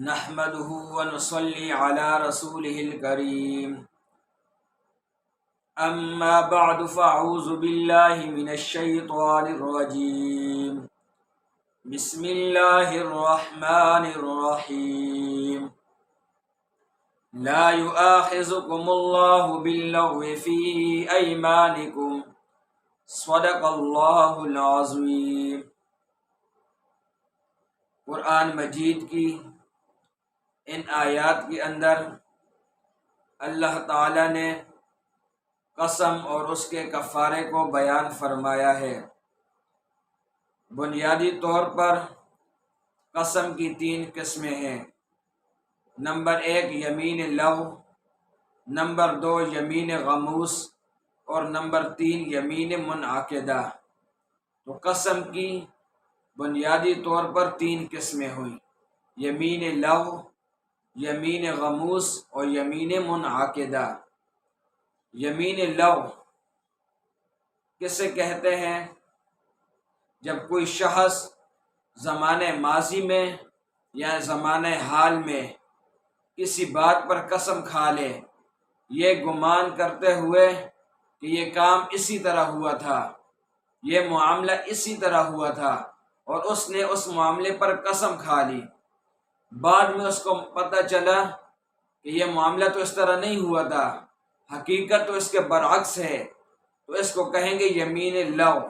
نحمده ونصلي على رسوله الكريم أما بعد فأعوذ بالله من الشيطان الرجيم بسم الله الرحمن الرحيم لا يؤاخذكم الله باللغو في أيمانكم صدق الله العظيم۔ قرآن مجید کی ان آیات کے اندر اللہ تعالی نے قسم اور اس کے کفارے کو بیان فرمایا ہے۔ بنیادی طور پر قسم کی 3 قسمیں ہیں۔ نمبر 1 یمین لغو، نمبر 2 یمین غموس اور نمبر 3 یمین منعقدہ۔ تو قسم کی بنیادی طور پر 3 قسمیں ہوئیں، یمین لغو، یمین غموس اور یمین منعقدہ۔ یمین لغو کسے کہتے ہیں؟ جب کوئی شخص زمانے ماضی میں یا زمانے حال میں کسی بات پر قسم کھا لے، یہ گمان کرتے ہوئے کہ یہ کام اسی طرح ہوا تھا، یہ معاملہ اسی طرح ہوا تھا، اور اس نے اس معاملے پر قسم کھا لی۔ بعد میں اس کو پتہ چلا کہ یہ معاملہ تو اس طرح نہیں ہوا تھا، حقیقت تو اس کے برعکس ہے، تو اس کو کہیں گے یمین لغو،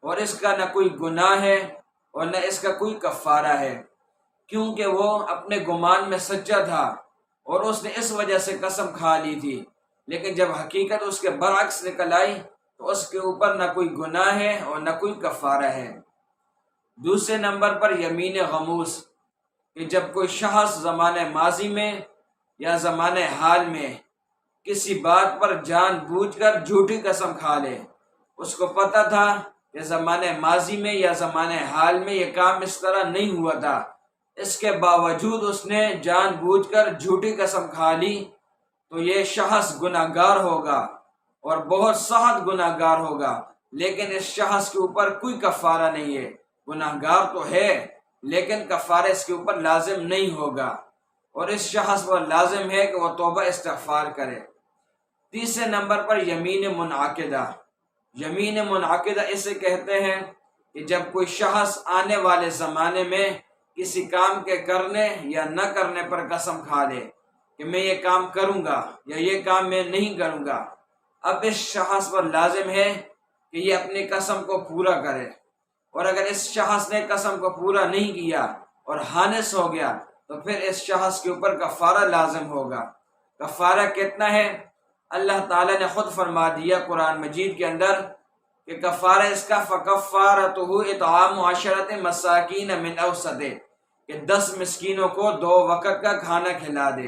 اور اس کا نہ کوئی گناہ ہے اور نہ اس کا کوئی کفارہ ہے، کیونکہ وہ اپنے گمان میں سچا تھا اور اس نے اس وجہ سے قسم کھا لی تھی، لیکن جب حقیقت اس کے برعکس نکل آئی تو اس کے اوپر نہ کوئی گناہ ہے اور نہ کوئی کفارہ ہے۔ دوسرے نمبر پر یمین غموس، کہ جب کوئی شخص زمانے ماضی میں یا زمانے حال میں کسی بات پر جان بوجھ کر جھوٹی قسم کھا لے، اس کو پتہ تھا کہ زمانے ماضی میں یا زمانے حال میں یہ کام اس طرح نہیں ہوا تھا، اس کے باوجود اس نے جان بوجھ کر جھوٹی قسم کھا لی، تو یہ شخص گناہ گار ہوگا اور بہت سخت گناہ گار ہوگا، لیکن اس شخص کے اوپر کوئی کفارہ نہیں ہے۔ گناہ گار تو ہے لیکن کفارہ اس کے اوپر لازم نہیں ہوگا، اور اس شخص پر لازم ہے کہ وہ توبہ استغفار کرے۔ تیسرے نمبر پر یمین منعقدہ۔ یمین منعقدہ اسے کہتے ہیں کہ جب کوئی شخص آنے والے زمانے میں کسی کام کے کرنے یا نہ کرنے پر قسم کھا لے کہ میں یہ کام کروں گا یا یہ کام میں نہیں کروں گا، اب اس شخص پر لازم ہے کہ یہ اپنی قسم کو پورا کرے، اور اگر اس شخص نے قسم کو پورا نہیں کیا اور حانث ہو گیا تو پھر اس شخص کے اوپر کفارہ لازم ہوگا۔ کفارہ کتنا ہے؟ اللہ تعالیٰ نے خود فرما دیا قرآن مجید کے اندر کہ کفارہ اس کا فَكَفَّارَتُهُ اطعام 10 مساکین من اوسط، کہ 10 مسکینوں کو 2 وقت کا کھانا کھلا دے۔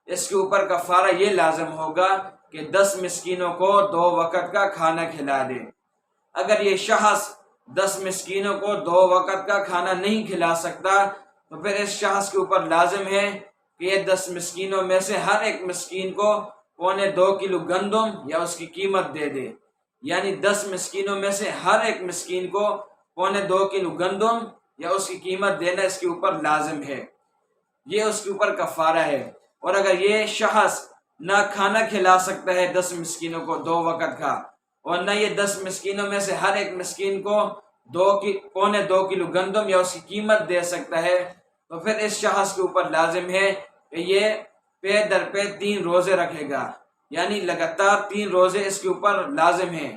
اس کے اوپر کفارہ یہ لازم ہوگا کہ 10 مسکینوں کو 2 وقت کا کھانا کھلا دے۔ اگر یہ شخص 10 مسکینوں کو 2 وقت کا کھانا نہیں کھلا سکتا تو پھر اس شخص کے اوپر لازم ہے کہ یہ 10 مسکینوں میں سے ہر ایک مسکین کو 2.25 کلو گندم یا اس کی قیمت دے دے، یعنی 10 مسکینوں میں سے ہر ایک مسکین کو 2.25 کلو گندم یا اس کی قیمت دینا اس کے اوپر لازم ہے، یہ اس کے اوپر کفارہ ہے۔ اور اگر یہ شخص نہ کھانا کھلا سکتا ہے 10 مسکینوں کو 2 وقت کا، اور نہ یہ 10 مسکینوں میں سے ہر ایک مسکین کو 2.25 کلو گندم یا اس کی قیمت دے سکتا ہے، تو پھر اس شخص کے اوپر لازم ہے کہ یہ پے در پے 3 روزے رکھے گا، یعنی لگاتار 3 روزے اس کے اوپر لازم ہیں۔